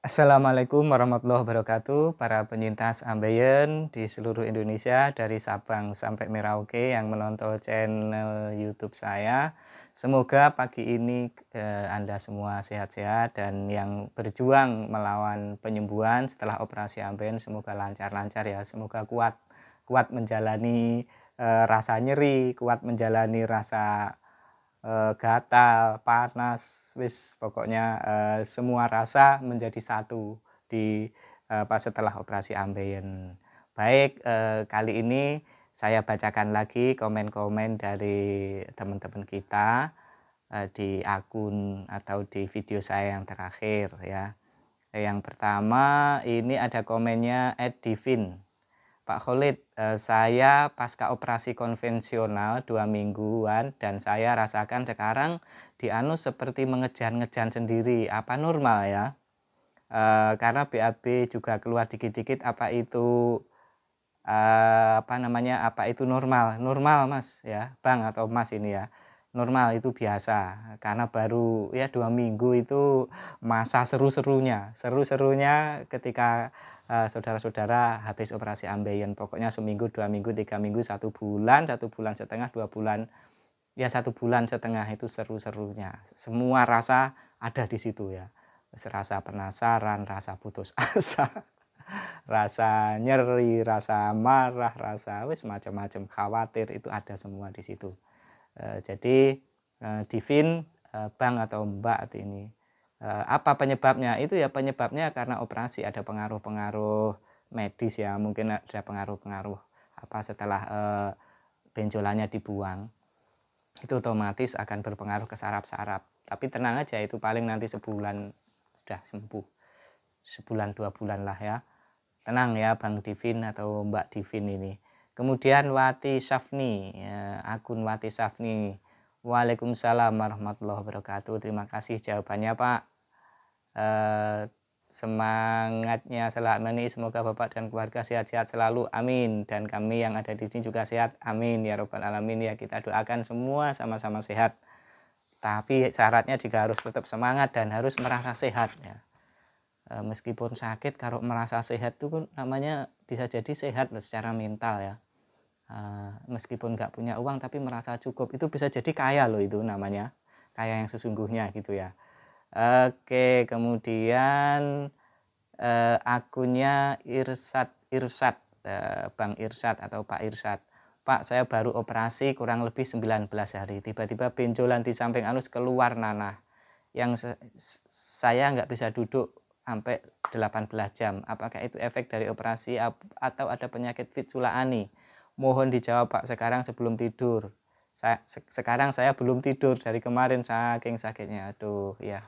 Assalamualaikum warahmatullahi wabarakatuh, para penyintas ambeien di seluruh Indonesia dari Sabang sampai Merauke yang menonton channel YouTube saya. Semoga pagi ini Anda semua sehat-sehat dan yang berjuang melawan penyembuhan setelah operasi ambeien semoga lancar-lancar ya. Semoga kuat menjalani rasa nyeri, kuat menjalani rasa gatal, panas, wis pokoknya semua rasa menjadi satu di pas setelah operasi ambeien. Baik, kali ini saya bacakan lagi komen-komen dari teman-teman kita di akun atau di video saya yang terakhir ya. Yang pertama ini ada komennya @divin. Pak Khalid, saya pasca operasi konvensional 2 mingguan dan saya rasakan sekarang di anus seperti mengejan-ngejan sendiri. Apa normal ya? Karena BAB juga keluar dikit-dikit. Apa itu apa itu normal? Normal Mas ya, Bang atau Mas ini ya. Normal itu biasa karena baru ya 2 minggu itu masa seru-serunya. Seru-serunya ketika saudara-saudara habis operasi ambeien, pokoknya seminggu, 2 minggu, 3 minggu, 1 bulan setengah, 2 bulan, ya 1 bulan setengah itu seru-serunya. Semua rasa ada di situ ya. Rasa penasaran, rasa putus asa, rasa nyeri, rasa marah, rasa wis macam-macam, khawatir itu ada semua di situ. Jadi Divin, Bang atau Mbak ini, apa penyebabnya? Itu ya penyebabnya karena operasi, ada pengaruh-pengaruh medis ya, mungkin ada pengaruh-pengaruh apa setelah benjolannya dibuang, itu otomatis akan berpengaruh ke saraf-saraf. Tapi tenang aja, itu paling nanti sebulan sudah sembuh, 1-2 bulan lah ya. Tenang ya Bang Divin atau Mbak Divin ini. Kemudian Wati Safni, akun Wati Safni. Waalaikumsalam warahmatullahi wabarakatuh. Terima kasih jawabannya Pak. Semangatnya selama ini semoga Bapak dan keluarga sehat-sehat selalu, amin. Dan kami yang ada di sini juga sehat, amin ya robbal alamin ya. Kita doakan semua sama-sama sehat. Tapi syaratnya juga harus tetap semangat dan harus merasa sehat ya. Meskipun sakit, kalau merasa sehat itu namanya bisa jadi sehat secara mental ya. Meskipun nggak punya uang tapi merasa cukup, itu bisa jadi kaya loh, itu namanya kaya yang sesungguhnya gitu ya. Oke, kemudian akunnya Irsat, Bang Irsat atau Pak Irsat. Pak, saya baru operasi kurang lebih 19 hari, tiba-tiba benjolan di samping anus keluar nanah yang saya nggak bisa duduk sampai 18 jam. Apakah itu efek dari operasi atau ada penyakit fistula ani? Mohon dijawab Pak sekarang sebelum tidur. Sekarang saya belum tidur dari kemarin saking sakitnya. Aduh ya.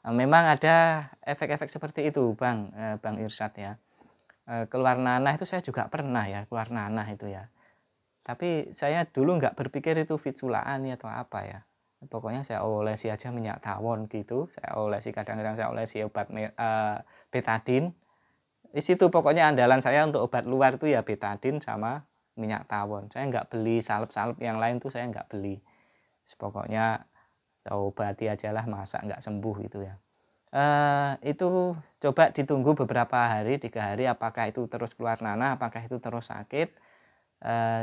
Memang ada efek-efek seperti itu Bang Irsyad ya. Keluar nanah itu saya juga pernah ya, keluar nanah itu ya. Tapi saya dulu nggak berpikir itu fistula ani atau apa ya. Pokoknya saya olesi aja minyak tawon gitu. Saya olesi, kadang-kadang saya olesi obat betadin. Di situ pokoknya andalan saya untuk obat luar itu ya betadin sama minyak tawon. Saya nggak beli salep-salep yang lain tuh, saya nggak beli. Pokoknya obati aja lah, masa nggak sembuh gitu ya. Itu coba ditunggu beberapa hari, 3 hari, apakah itu terus keluar nanah, apakah itu terus sakit.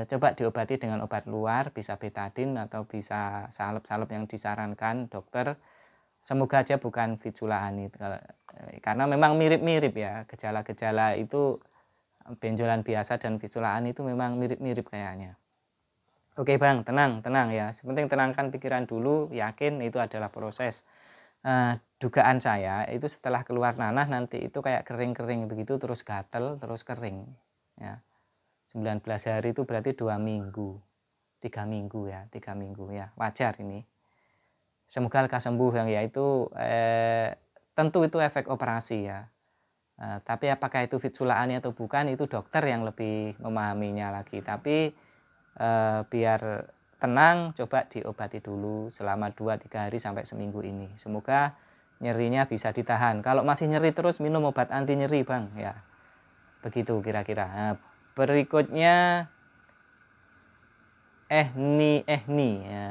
Coba diobati dengan obat luar, bisa betadin atau bisa salep-salep yang disarankan dokter. Semoga aja bukan fistula ani, karena memang mirip-mirip ya, gejala-gejala itu benjolan biasa dan fistula ani itu memang mirip-mirip kayaknya. Oke Bang, tenang ya, sepenting tenangkan pikiran dulu, yakin itu adalah proses. Dugaan saya itu setelah keluar nanah nanti itu kayak kering-kering begitu, terus gatel, terus kering ya. 19 hari itu berarti 2 minggu, 3 minggu ya, 3 minggu ya, wajar ini. Semoga lekas sembuh yang yaitu tentu itu efek operasi ya. Tapi apakah itu fistula ani atau bukan, itu dokter yang lebih memahaminya lagi. Tapi biar tenang, coba diobati dulu selama 2-3 hari sampai seminggu ini. Semoga nyerinya bisa ditahan. Kalau masih nyeri terus, minum obat anti nyeri Bang ya. Begitu kira-kira. Nah, berikutnya Ehni ya,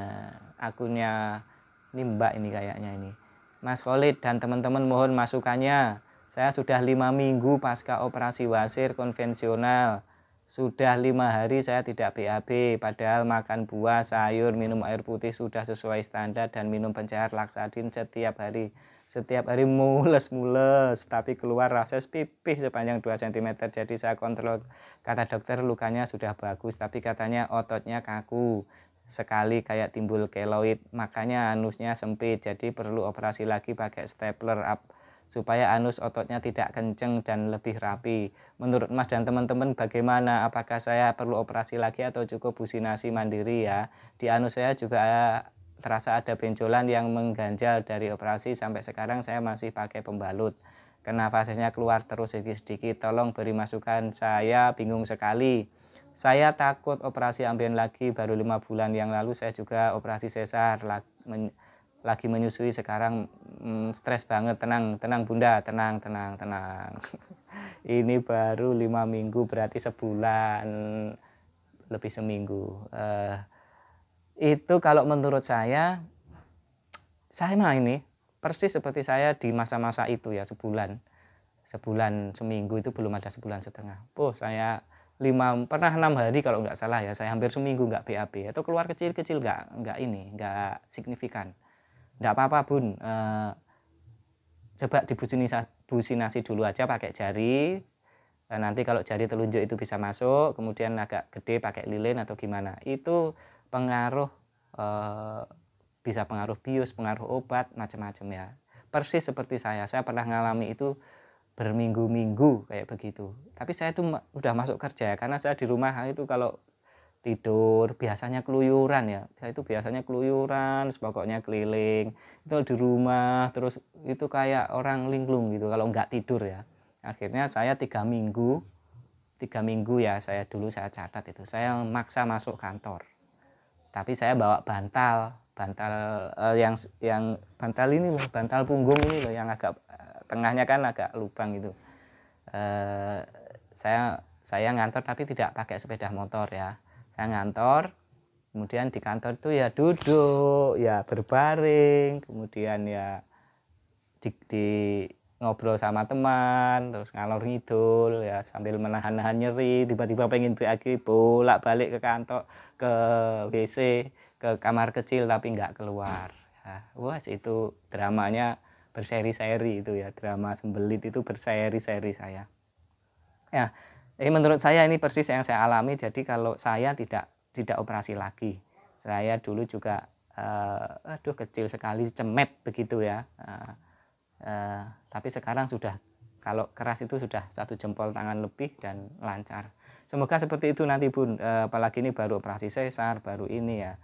akunnya ini Mbak ini kayaknya ini. Mas Khalid dan teman-teman mohon masukannya. Saya sudah 5 minggu pasca operasi wasir konvensional. Sudah 5 hari saya tidak BAB, padahal makan buah, sayur, minum air putih sudah sesuai standar dan minum pencair Laksadin setiap hari. Setiap hari mules-mules, tapi keluar rases pipih sepanjang 2 cm. Jadi saya kontrol, kata dokter lukanya sudah bagus, tapi katanya ototnya kaku. Sekali kayak timbul keloid, makanya anusnya sempit, jadi perlu operasi lagi pakai stapler up supaya anus ototnya tidak kenceng dan lebih rapi. Menurut Mas dan teman-teman bagaimana? Apakah saya perlu operasi lagi atau cukup businasi mandiri ya? Di anus saya juga terasa ada benjolan yang mengganjal dari operasi, sampai sekarang saya masih pakai pembalut. Kenapa fasesnya keluar terus sedikit-sedikit? Tolong beri masukan, saya bingung sekali. Saya takut operasi ambien lagi, baru 5 bulan yang lalu saya juga operasi sesar, lagi menyusui sekarang, stres banget. Tenang bunda, tenang. Ini baru 5 minggu, berarti sebulan lebih seminggu. Itu kalau menurut saya mah ini persis seperti saya di masa-masa itu ya, sebulan seminggu itu belum ada sebulan setengah. Saya pernah 6 hari kalau nggak salah ya, saya hampir seminggu nggak BAB, atau keluar kecil-kecil nggak signifikan. Nggak apa-apa bun, coba dibusinasi dulu aja pakai jari, nanti kalau jari telunjuk itu bisa masuk, kemudian agak gede pakai lilin atau gimana, itu pengaruh, bisa pengaruh bius, pengaruh obat, macam-macam ya. Persis seperti saya pernah ngalami itu berminggu-minggu kayak begitu. Tapi saya itu udah masuk kerja ya, karena saya di rumah itu kalau tidur biasanya keluyuran ya. Saya itu biasanya keluyuran, pokoknya keliling. Itu di rumah terus itu kayak orang linglung gitu kalau nggak tidur ya. Akhirnya saya 3 minggu ya, saya catat itu. Saya maksa masuk kantor. Tapi saya bawa bantal yang bantal ini loh, bantal punggung ini loh, yang agak tengahnya kan agak lubang itu. Saya ngantor tapi tidak pakai sepeda motor ya. Saya ngantor, kemudian di kantor itu ya duduk, ya berbaring, kemudian ya di ngobrol sama teman, terus ngalor ngidul ya sambil menahan-nahan nyeri, tiba-tiba pengen BAG, bolak-balik ke kantor, ke WC, ke kamar kecil tapi nggak keluar. Wah, itu dramanya berseri-seri itu ya, drama sembelit itu berseri-seri saya. Ya, menurut saya ini persis yang saya alami. Jadi kalau saya tidak operasi lagi, saya dulu juga kecil sekali, cemet begitu ya. Tapi sekarang sudah, kalau keras itu sudah 1 jempol tangan lebih dan lancar. Semoga seperti itu nanti bun, apalagi ini baru operasi sesar, baru ini ya.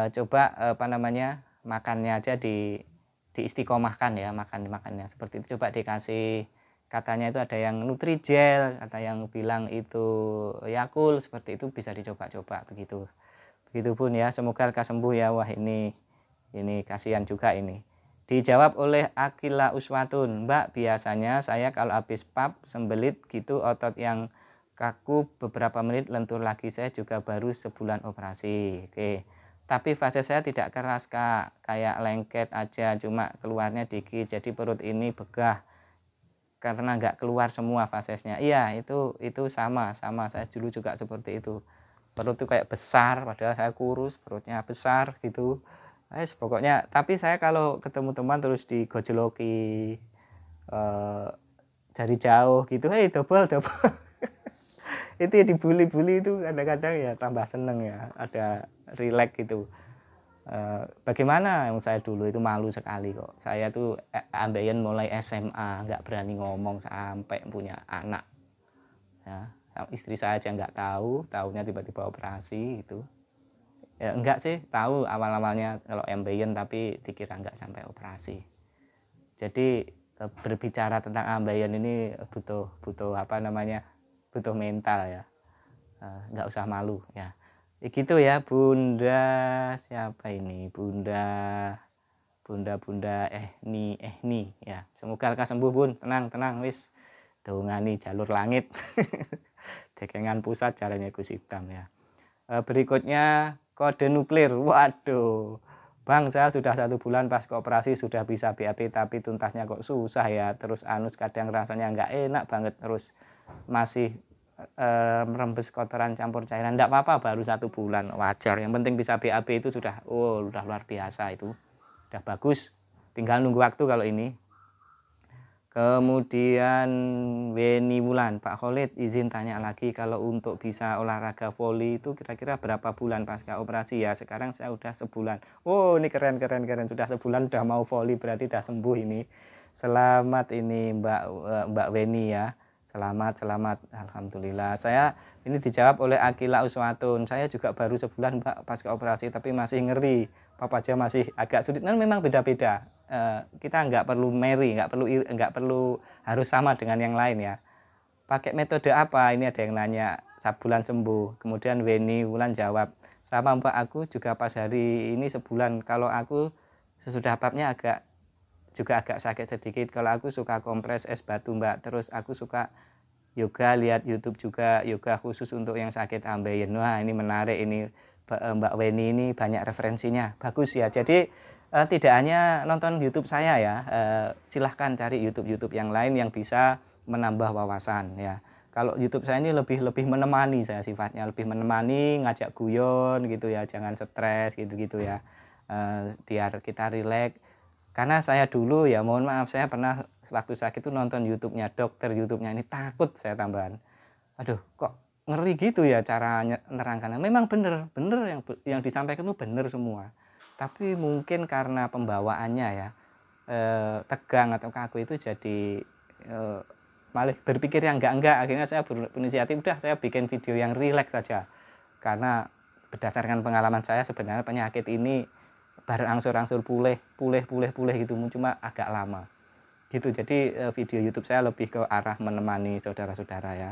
Coba makannya aja diistiqomahkan ya, makannya seperti itu. Coba dikasih, katanya itu ada yang Nutrijel, ada yang bilang itu Yakult, seperti itu bisa dicoba-coba begitu pun ya. Semoga lekas sembuh ya. Wah, ini kasihan juga ini. Dijawab oleh Akila Uswatun, Mbak, biasanya saya kalau habis pap sembelit gitu, otot yang kaku beberapa menit lentur lagi. Saya juga baru sebulan operasi. Oke. Tapi fase saya tidak keras Kak, kayak lengket aja, cuma keluarnya dikit, jadi perut ini begah karena nggak keluar semua fasesnya. Iya, itu sama saya dulu juga seperti itu. Perut itu kayak besar, padahal saya kurus, perutnya besar gitu. Pokoknya, tapi saya kalau ketemu teman terus digojloki dari jauh gitu, double itu ya, dibully itu kadang-kadang ya tambah seneng ya, ada relax gitu. Bagaimana yang saya dulu itu malu sekali kok. Saya tuh ambeien mulai SMA nggak berani ngomong sampai punya anak ya. Istri saya aja nggak tahu, tahunya tiba-tiba operasi itu ya. Enggak sih, tahu awal-awalnya kalau ambeien, tapi dikira nggak sampai operasi. Jadi berbicara tentang ambeien ini butuh butuh mental ya, nggak usah malu ya. Gitu ya Bunda, siapa ini, Bunda Ehni ya. Semoga lekas sembuh Bun, tenang wis dongani jalur langit. Dekengan pusat caranya Gus Hitam ya. Berikutnya kode nuklir. Waduh, Bang, saya sudah 1 bulan pas ke operasi sudah bisa BAB tapi tuntasnya kok susah ya. Terus anus kadang rasanya nggak enak banget. Terus masih merembes kotoran campur cairan. Nggak apa-apa, baru 1 bulan, wajar. Yang penting bisa BAB itu sudah, udah luar biasa itu. Udah bagus. Tinggal nunggu waktu kalau ini. Kemudian Weni Wulan, Pak Khalid izin tanya lagi, kalau untuk bisa olahraga voli itu kira-kira berapa bulan pasca operasi ya? Sekarang saya udah sebulan. Oh, ini keren. Sudah sebulan udah mau voli, berarti udah sembuh ini. Selamat ini Mbak Weni ya. Selamat. Alhamdulillah. Saya ini dijawab oleh Akila Uswatun. Saya juga baru sebulan Mbak pasca operasi tapi masih ngeri. Papa aja masih agak sulit. Nah, memang beda-beda. Kita nggak perlu nggak perlu harus sama dengan yang lain ya. Pakai metode apa? Ini ada yang nanya. Sebulan sembuh. Kemudian Weni Wulan jawab, sama Mbak, aku juga pas hari ini sebulan. Kalau aku sesudah papnya agak sakit sedikit. Kalau aku suka kompres es batu Mbak. Terus aku suka yoga, lihat YouTube juga yoga khusus untuk yang sakit ambeien. Wah, ini menarik ini Mbak Weni, ini banyak referensinya, bagus ya. Jadi tidak hanya nonton YouTube saya ya, silahkan cari YouTube yang lain yang bisa menambah wawasan ya. Kalau YouTube saya ini lebih menemani, saya sifatnya lebih menemani, ngajak guyon gitu ya, jangan stres gitu ya, biar kita rileks. Karena saya dulu ya, mohon maaf, saya pernah waktu sakit itu nonton YouTube-nya, dokter YouTube-nya ini takut saya tambahan. Aduh, kok ngeri gitu ya cara nerangkannya. Memang bener yang disampaikan itu bener semua. Tapi mungkin karena pembawaannya ya, tegang atau kaku itu jadi malah berpikir yang enggak. Akhirnya saya berinisiatif, udah saya bikin video yang rileks saja. Karena berdasarkan pengalaman saya sebenarnya penyakit ini berangsur-angsur pulih gitu, cuma agak lama. Gitu. Jadi video YouTube saya lebih ke arah menemani saudara-saudara ya.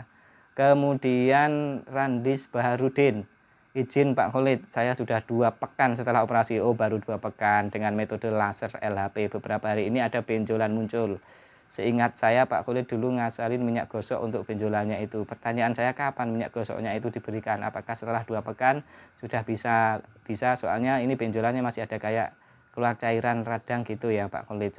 Kemudian Randis Baharudin, izin Pak Khalid, saya sudah 2 pekan setelah operasi. Oh, baru 2 pekan dengan metode laser LHP. Beberapa hari ini ada benjolan muncul. Seingat saya Pak Khalid dulu ngasalin minyak gosok untuk benjolannya itu. Pertanyaan saya, kapan minyak gosoknya itu diberikan? Apakah setelah 2 pekan sudah bisa? Soalnya ini benjolannya masih ada kayak keluar cairan radang gitu ya Pak Khalid,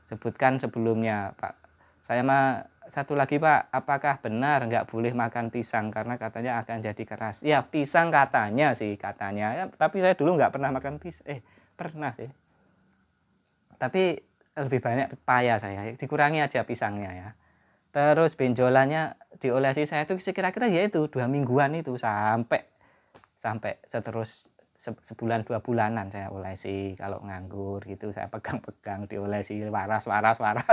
sebutkan sebelumnya Pak. Saya mah satu lagi Pak, apakah benar nggak boleh makan pisang karena katanya akan jadi keras? Ya, pisang katanya ya, tapi saya dulu nggak pernah makan pisang. Pernah sih, tapi lebih banyak paya saya, dikurangi aja pisangnya ya. Terus benjolannya diolesi saya itu kira-kira ya itu 2 mingguan itu sampai seterus sebulan 2 bulanan saya olesi. Kalau nganggur gitu saya pegang diolesi, waras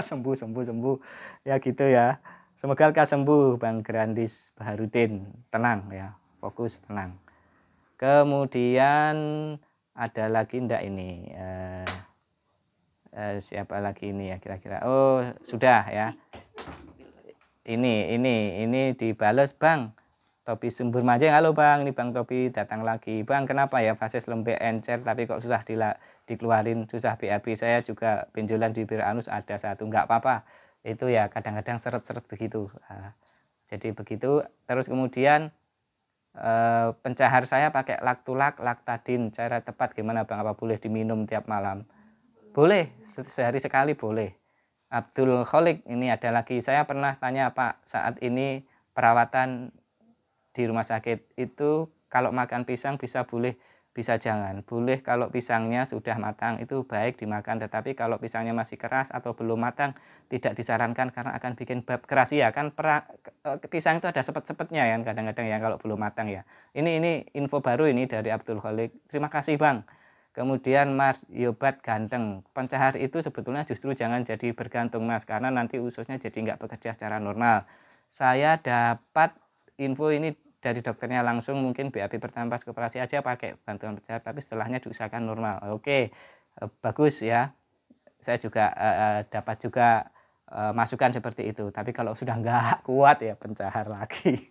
sembuh ya gitu ya. Semoga lekas sembuh Bang Grandis Baharudin, tenang ya, fokus, tenang. Kemudian ada lagi ndak ini, siapa lagi ini ya kira-kira? Oh, sudah ya. Ini dibales Bang Topi Sumber Mancing. Halo Bang, ini Bang Topi datang lagi. Bang, kenapa ya fases lembek encer tapi kok susah dikeluarin, susah BAB? Saya juga benjolan di bibir anus ada 1. Enggak apa-apa, itu ya kadang-kadang seret-seret begitu. Jadi begitu. Terus kemudian pencahar saya pakai Laktulak, Laktadin. Cara tepat gimana Bang? Apa boleh diminum tiap malam? Boleh, sehari sekali boleh. Abdul Kholik, ini ada lagi. Saya pernah tanya Pak, saat ini perawatan di rumah sakit itu kalau makan pisang bisa boleh, bisa jangan. Boleh kalau pisangnya sudah matang itu baik dimakan, tetapi kalau pisangnya masih keras atau belum matang tidak disarankan karena akan bikin bab keras ya kan. Pisang itu ada sepet-sepetnya ya kadang-kadang ya kalau belum matang ya. Ini info baru ini dari Abdul Kholik. Terima kasih Bang. Kemudian Mas Yobat Ganteng, pencahar itu sebetulnya justru jangan jadi bergantung Mas, karena nanti ususnya jadi nggak bekerja secara normal. Saya dapat info ini dari dokternya langsung, mungkin BAB pertama pas operasi aja pakai bantuan pencahar, tapi setelahnya diusahakan normal. Oke, bagus ya. Saya juga dapat juga masukan seperti itu, tapi kalau sudah nggak kuat ya pencahar lagi.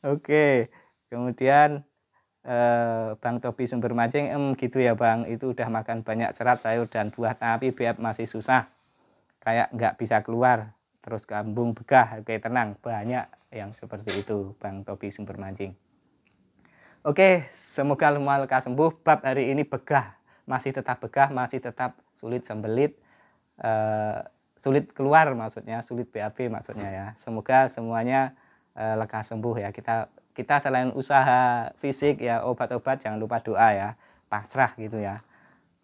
Oke, kemudian Bang Topi Sumber Mancing, gitu ya Bang, itu udah makan banyak serat, sayur dan buah tapi BAB masih susah, kayak nggak bisa keluar, terus kambung begah. Oke, tenang, banyak yang seperti itu Bang Topi Sumber Mancing. Oke, semoga semua lekas sembuh. Bab hari ini begah, masih tetap begah, masih tetap sulit sembelit, sulit keluar maksudnya, sulit BAB maksudnya ya. Semoga semuanya lekas sembuh ya. Kita selain usaha fisik ya, obat-obat, jangan lupa doa ya, pasrah gitu ya.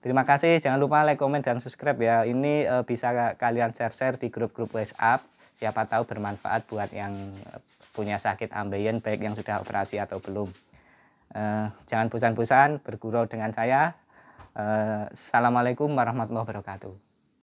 Terima kasih, jangan lupa like, komen, dan subscribe ya. Ini bisa kalian share-share di grup-grup WhatsApp. Siapa tahu bermanfaat buat yang punya sakit ambeien, baik yang sudah operasi atau belum. Jangan bosan-bosan bergurau dengan saya. Assalamualaikum warahmatullahi wabarakatuh.